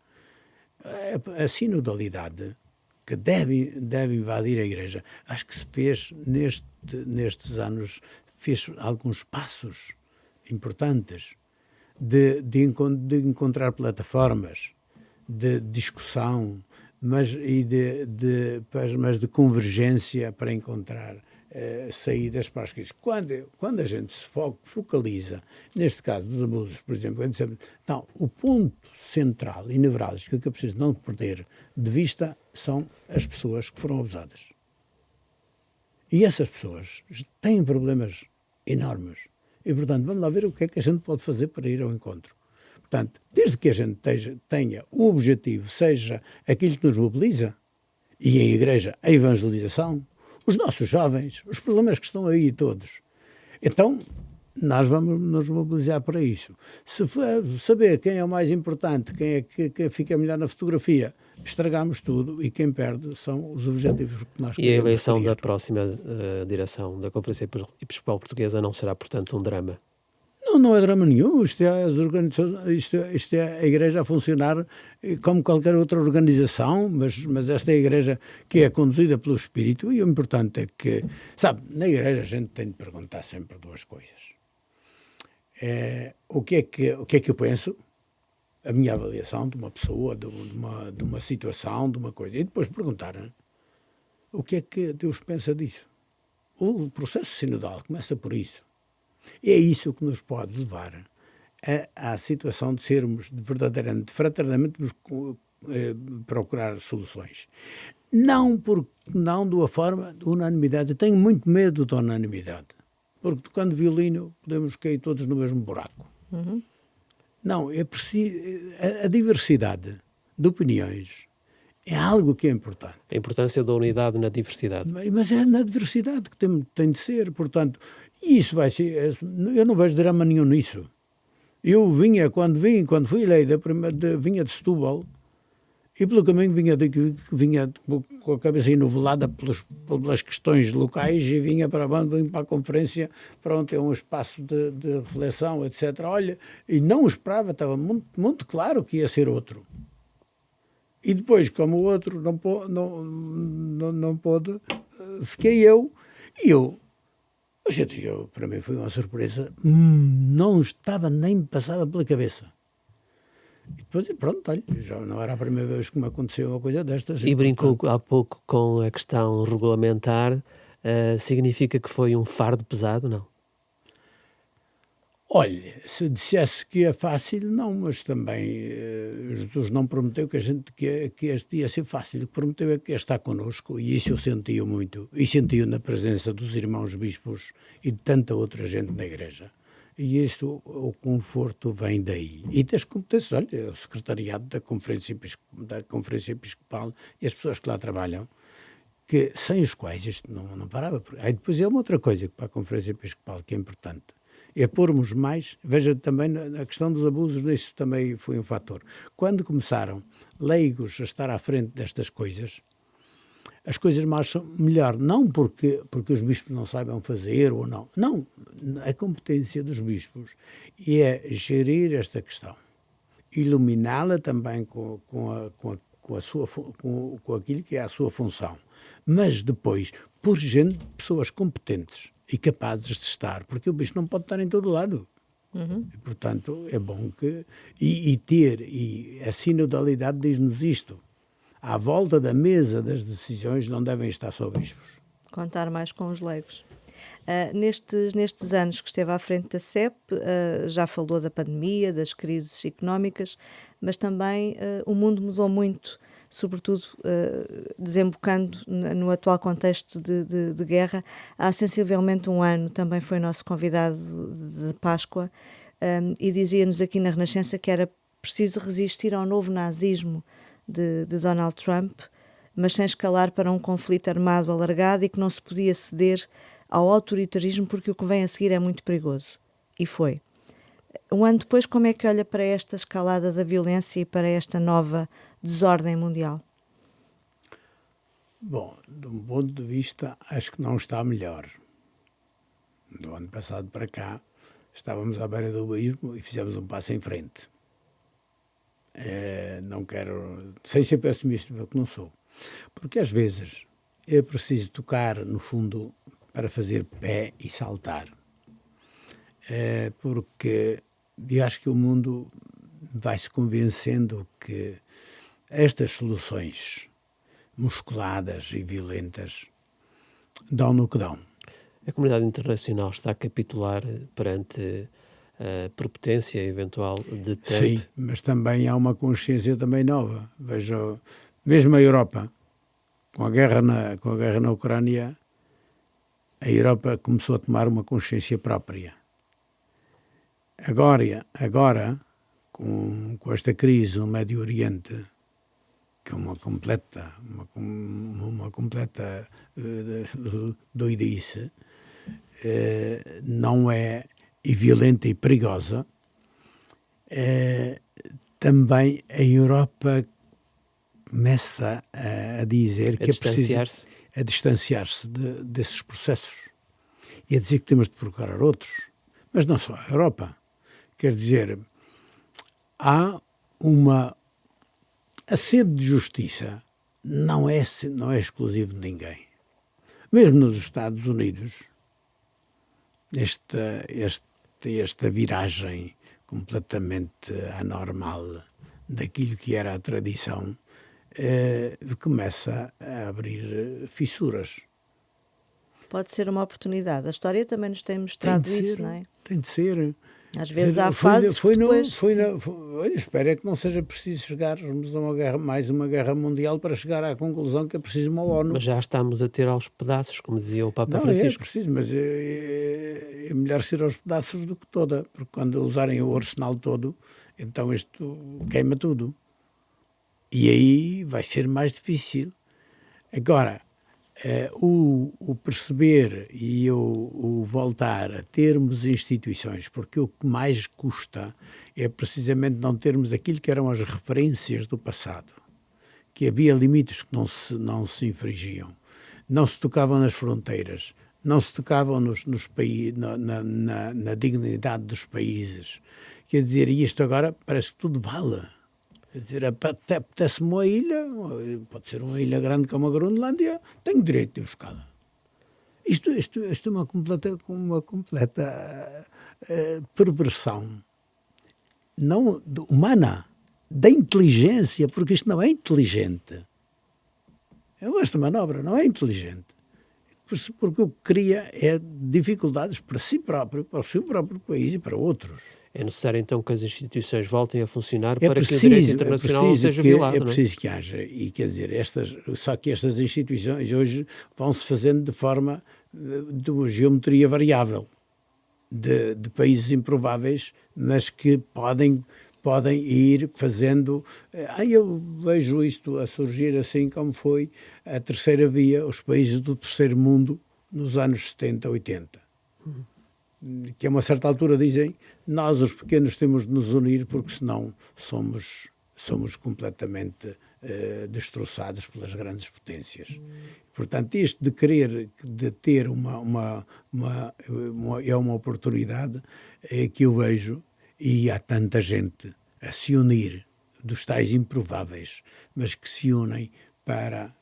A sinodalidade que deve invadir a igreja, acho que se fez nestes anos, fez alguns passos importantes de encontrar plataformas de discussão, mas de convergência para encontrar saídas para as crises. Quando a gente se focaliza, neste caso dos abusos, por exemplo, então, o ponto central e nevrálgico que eu preciso não perder de vista são as pessoas que foram abusadas. E essas pessoas têm problemas enormes. E, portanto, vamos lá ver o que é que a gente pode fazer para ir ao encontro. Portanto, desde que a gente tenha o objetivo, seja aquilo que nos mobiliza, e em igreja a evangelização, os nossos jovens, os problemas que estão aí todos. Então, nós vamos nos mobilizar para isso. Se for saber quem é o mais importante, quem é que fica melhor na fotografia, estragamos tudo e quem perde são os objetivos que nós queremos. E a eleição da próxima direção da Conferência Episcopal Portuguesa não será, portanto, um drama? Não é drama nenhum. Isto é a Igreja a funcionar como qualquer outra organização, mas esta é a Igreja que é conduzida pelo Espírito, e o importante é que, sabe, na Igreja a gente tem de perguntar sempre duas coisas. O que é que eu penso? A minha avaliação de uma pessoa, de uma situação, de uma coisa. E depois perguntar o que é que Deus pensa disso. O processo sinodal começa por isso. É isso que nos pode levar à situação de sermos verdadeiramente, fraternamente, procurar soluções. Não de uma forma de unanimidade. Eu tenho muito medo da unanimidade. Porque tocando violino podemos cair todos no mesmo buraco. Uhum. Não, é preciso. A diversidade de opiniões é algo que é importante. A importância da unidade na diversidade. Mas é na diversidade que tem de ser, portanto, isso vai ser. Eu não vejo drama nenhum nisso. Eu quando fui eleito, vinha de Setúbal, e pelo caminho vinha com a cabeça enovelada pelas questões locais, e vinha para a conferência, para onde é um espaço de reflexão, etc. Olha, e não esperava, estava muito, muito claro que ia ser outro. E depois, como o outro não pôde, fiquei eu. E para mim foi uma surpresa, não estava nem me passava pela cabeça. E depois, pronto, olha, já não era a primeira vez que me aconteceu uma coisa destas. E brincou há pouco com a questão regulamentar, significa que foi um fardo pesado, não? Olha, se dissesse que é fácil, não, mas também Jesus não prometeu que este ia ser fácil. O que prometeu é que ia estar connosco, e isso eu sentia muito. E sentia na presença dos irmãos bispos e de tanta outra gente na igreja. E isto, o conforto vem daí. E das competências, olha, o secretariado da Conferência Episcopal e as pessoas que lá trabalham, que sem os quais isto não parava. Aí depois é uma outra coisa para a Conferência Episcopal que é importante. É pormos mais, veja também na questão dos abusos, nisso também foi um fator. Quando começaram leigos a estar à frente destas coisas, as coisas marcham melhor, não porque os bispos não saibam fazer ou não. Não, a competência dos bispos é gerir esta questão, iluminá-la também com aquilo que é a sua função, mas depois por pessoas competentes e capazes de estar, porque o bispo não pode estar em todo lado. E, portanto, é bom que... E a sinodalidade diz-nos isto. À volta da mesa das decisões não devem estar só bispos. Contar mais com os leigos. Nestes anos que esteve à frente da CEP, já falou da pandemia, das crises económicas, mas também o mundo mudou muito, sobretudo desembocando no atual contexto de guerra. Há sensivelmente um ano também foi nosso convidado de Páscoa e dizia-nos aqui na Renascença que era preciso resistir ao novo nazismo de Donald Trump, mas sem escalar para um conflito armado alargado e que não se podia ceder ao autoritarismo porque o que vem a seguir é muito perigoso. E foi. Um ano depois, como é que olha para esta escalada da violência e para esta nova desordem mundial? Bom, de um ponto de vista, acho que não está melhor. Do ano passado para cá, estávamos à beira do abismo e fizemos um passo em frente. Não quero, sem ser pessimista, porque não sou. Porque às vezes é preciso tocar no fundo para fazer pé e saltar. Porque eu acho que o mundo vai-se convencendo que estas soluções musculadas e violentas dão no que dão. A comunidade internacional está a capitular perante a prepotência eventual de Trump. Sim, mas também há uma consciência também nova. Veja, mesmo a Europa, com a guerra na Ucrânia, a Europa começou a tomar uma consciência própria. Agora com esta crise no Médio Oriente, que é uma completa doidice, não é, e violenta e perigosa, também a Europa começa a dizer que é preciso distanciar-se desses processos e a dizer que temos de procurar outros, mas não só a Europa. Quer dizer, há a sede de justiça não é exclusivo de ninguém. Mesmo nos Estados Unidos, esta viragem completamente anormal daquilo que era a tradição começa a abrir fissuras. Pode ser uma oportunidade. A história também nos tem mostrado isso, não é? Tem de ser. Às vezes há fases que depois... Olha, espero é que não seja preciso chegarmos a mais uma guerra mundial para chegar à conclusão que é preciso uma ONU. Mas já estamos a ter aos pedaços, como dizia o Papa Francisco. É preciso, mas é melhor ser aos pedaços do que toda, porque quando usarem o arsenal todo, então isto queima tudo. E aí vai ser mais difícil. Agora, o perceber e o voltar a termos instituições, porque o que mais custa é precisamente não termos aquilo que eram as referências do passado, que havia limites que não se infringiam, não se tocavam nas fronteiras, não se tocavam nos países, na dignidade dos países. Quer dizer, e isto agora parece que tudo vale. Quer dizer, até apetece-me uma ilha, pode ser uma ilha grande como a Groenlândia, tenho direito de ir buscá-la. Isto é uma completa perversão, não humana, da inteligência, porque isto não é inteligente. Esta manobra não é inteligente, porque o que cria é dificuldades para si próprio, para o seu próprio país e para outros. É necessário, então, que as instituições voltem a funcionar para que o direito internacional não seja violado. É preciso que haja, e quer dizer, só que estas instituições hoje vão-se fazendo de forma de uma geometria variável. de países improváveis, mas que podem ir fazendo. Eu vejo isto a surgir assim como foi a terceira via, os países do terceiro mundo, nos anos 70, 80. Que a uma certa altura dizem, nós os pequenos temos de nos unir porque senão somos completamente destroçados pelas grandes potências. Portanto, isto de querer, de ter é uma oportunidade que eu vejo, e há tanta gente a se unir, dos tais improváveis, mas que se unem para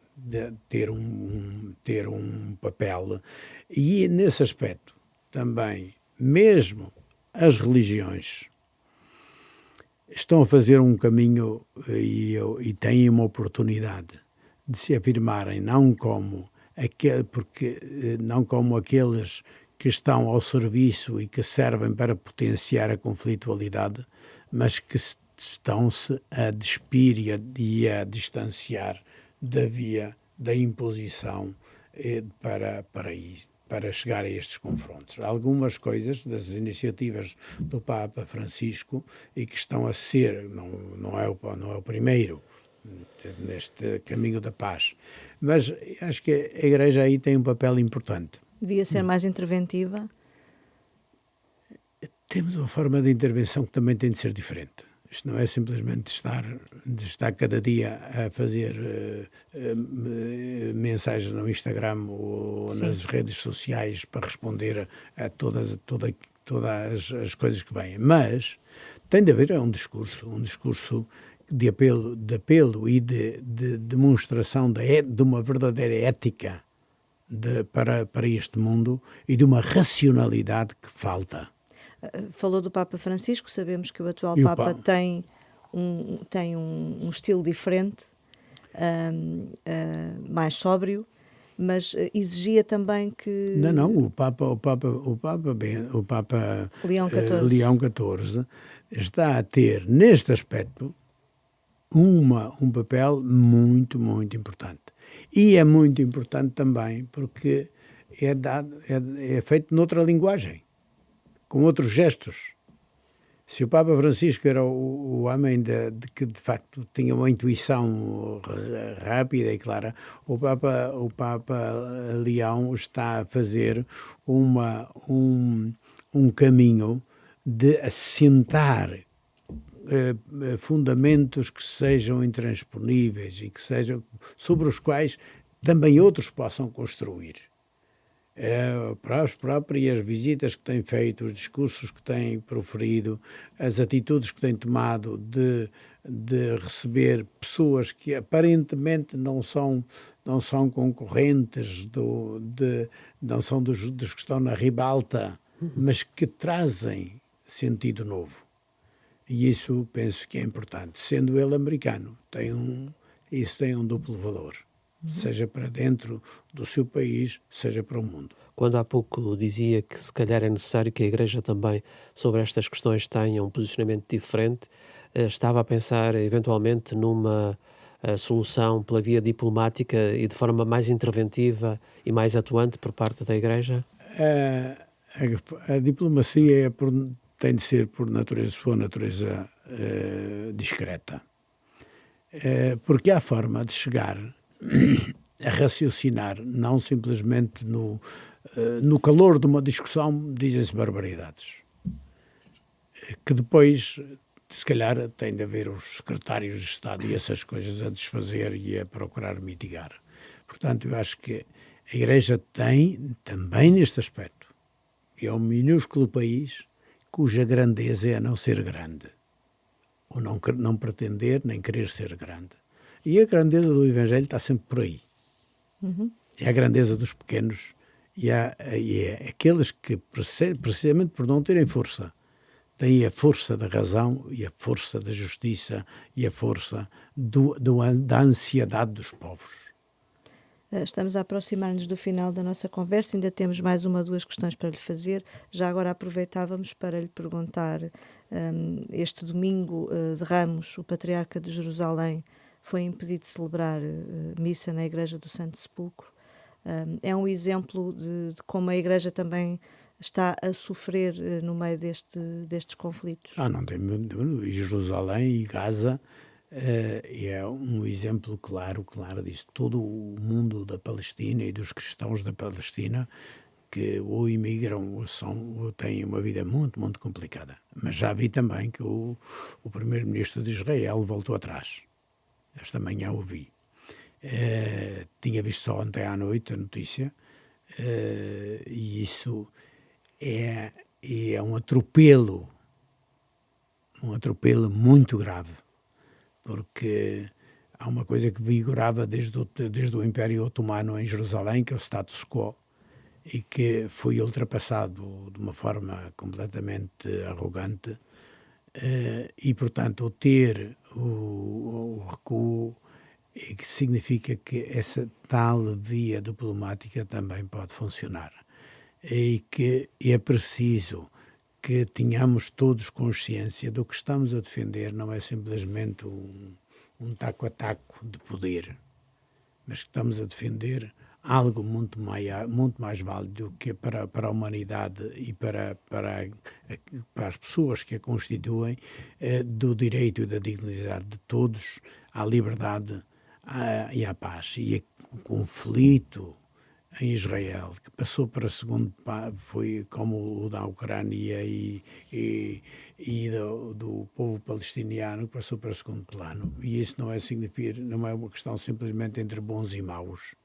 ter um papel. E nesse aspecto também, mesmo as religiões estão a fazer um caminho e têm uma oportunidade de se afirmarem não como aqueles que estão ao serviço e que servem para potenciar a conflitualidade, mas que estão-se a despir e a distanciar da via da imposição para chegar a estes confrontos. Algumas coisas das iniciativas do Papa Francisco e que estão a ser, não é o primeiro neste caminho da paz, mas acho que a Igreja aí tem um papel importante. Devia ser mais interventiva? Temos uma forma de intervenção que também tem de ser diferente. Isto não é simplesmente de estar cada dia a fazer mensagens no Instagram ou Sim. nas redes sociais para responder a todas as coisas que vêm. Mas tem de haver um discurso de apelo e de demonstração de uma verdadeira ética para este mundo e de uma racionalidade que falta. Falou do Papa Francisco, sabemos que o atual Papa tem um estilo diferente, mais sóbrio, mas exigia também que... Não, o Papa Leão XIV está a ter, neste aspecto, um papel muito, muito importante. E é muito importante também porque é feito noutra linguagem, com outros gestos. Se o Papa Francisco era o homem que de facto tinha uma intuição rápida e clara, o Papa Leão está a fazer um caminho de assentar fundamentos que sejam intransponíveis e que sejam sobre os quais também outros possam construir. Para as próprias visitas que tem feito, os discursos que tem proferido, as atitudes que tem tomado de receber pessoas que aparentemente não são concorrentes, não são dos que estão na ribalta, mas que trazem sentido novo. E isso penso que é importante. Sendo ele americano, isso tem um duplo valor. Seja para dentro do seu país, seja para o mundo. Quando há pouco dizia que se calhar é necessário que a Igreja também sobre estas questões tenha um posicionamento diferente, estava a pensar eventualmente numa solução pela via diplomática e de forma mais interventiva e mais atuante por parte da Igreja? A diplomacia tem de ser por sua natureza discreta. Porque há forma de chegar a raciocinar, não simplesmente no calor de uma discussão dizem-se barbaridades, que depois, se calhar, tem de haver os secretários de Estado e essas coisas a desfazer e a procurar mitigar. Portanto, eu acho que a Igreja tem, também neste aspecto, é um minúsculo país cuja grandeza é não ser grande, ou não pretender nem querer ser grande. E a grandeza do Evangelho está sempre por aí. É a grandeza dos pequenos e é aqueles que, precisamente por não terem força, têm a força da razão e a força da justiça e a força da ansiedade dos povos. Estamos a aproximar-nos do final da nossa conversa, ainda temos mais uma ou duas questões para lhe fazer. Já agora aproveitávamos para lhe perguntar, este domingo de Ramos, o Patriarca de Jerusalém foi impedido de celebrar missa na Igreja do Santo Sepulcro. É um exemplo de como a Igreja também está a sofrer no meio destes conflitos? Não tem dúvida. Jerusalém e Gaza é um exemplo claro disso. Todo o mundo da Palestina e dos cristãos da Palestina que ou imigram ou têm uma vida muito, muito complicada. Mas já vi também que o primeiro-ministro de Israel voltou atrás. Esta manhã o vi. Tinha visto só ontem à noite a notícia, e isso é um atropelo muito grave, porque há uma coisa que vigorava desde o Império Otomano em Jerusalém, que é o status quo, e que foi ultrapassado de uma forma completamente arrogante, e, portanto, ter o recuo, que significa que essa tal via diplomática também pode funcionar, e que é preciso que tenhamos todos consciência do que estamos a defender. Não é simplesmente um taco a taco de poder, mas que estamos a defender algo muito mais válido que para a humanidade e para as pessoas que a constituem, do direito e da dignidade de todos à liberdade e à paz. E o conflito em Israel, que passou para segundo plano, foi como o da Ucrânia e do povo palestiniano, que passou para segundo plano. E isso não é uma questão simplesmente entre bons e maus,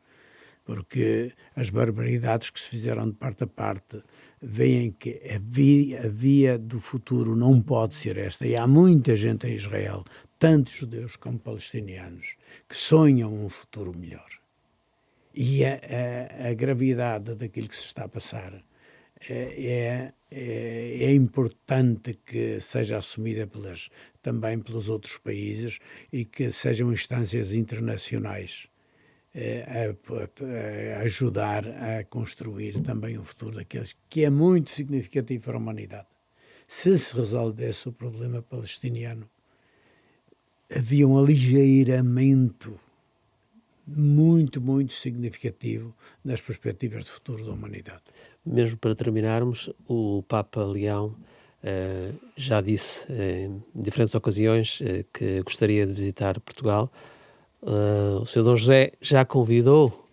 porque as barbaridades que se fizeram de parte a parte veem que a via do futuro não pode ser esta. E há muita gente em Israel, tanto judeus como palestinianos, que sonham um futuro melhor. E a gravidade daquilo que se está a passar é importante que seja assumida também pelos outros países, e que sejam instâncias internacionais a ajudar a construir também um futuro daqueles que é muito significativo para a humanidade. Se resolvesse o problema palestiniano, havia um aligeiramento muito, muito significativo nas perspectivas de futuro da humanidade. Mesmo para terminarmos, o Papa Leão já disse em diferentes ocasiões que gostaria de visitar Portugal. O Sr. Dom José já convidou,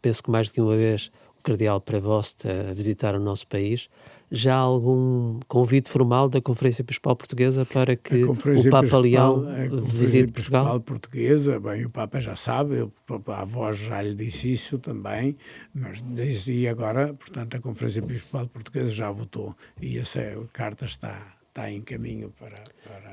penso que mais do que uma vez, o Cardeal Prevost a visitar o nosso país. Já há algum convite formal da Conferência Episcopal Portuguesa para que o Papa Leão visite Portugal? A Conferência Episcopal Portuguesa, bem, o Papa já sabe, a voz já lhe disse isso também, mas desde agora, portanto, a Conferência Episcopal Portuguesa já votou, e essa carta está em caminho para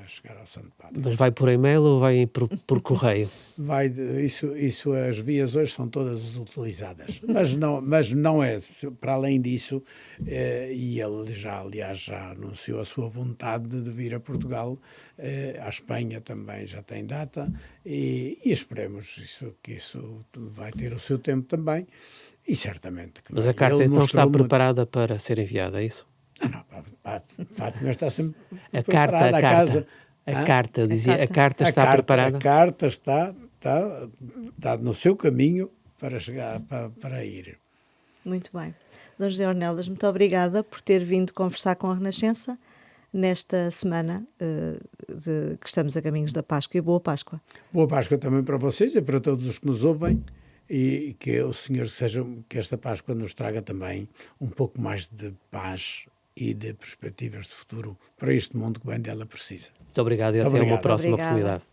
chegar ao Santo Padre. Mas vai por e-mail ou vai por correio? Vai, isso as vias hoje são todas utilizadas, mas não é, para além disso, e ele aliás, já anunciou a sua vontade de vir a Portugal, à Espanha também já tem data, e esperemos que isso vai ter o seu tempo também, e certamente que Mas a carta então está preparada para ser enviada, é isso? Fátima está sempre a preparada. A carta está preparada? A carta está no seu caminho para chegar, para ir. Muito bem. Dom José Ornelas, muito obrigada por ter vindo conversar com a Renascença nesta semana que estamos a caminhos da Páscoa, e boa Páscoa. Boa Páscoa também para vocês e para todos os que nos ouvem, e que o Senhor que esta Páscoa nos traga também um pouco mais de paz e de perspectivas de futuro para este mundo que bem dela precisa. Muito obrigado e até uma próxima oportunidade.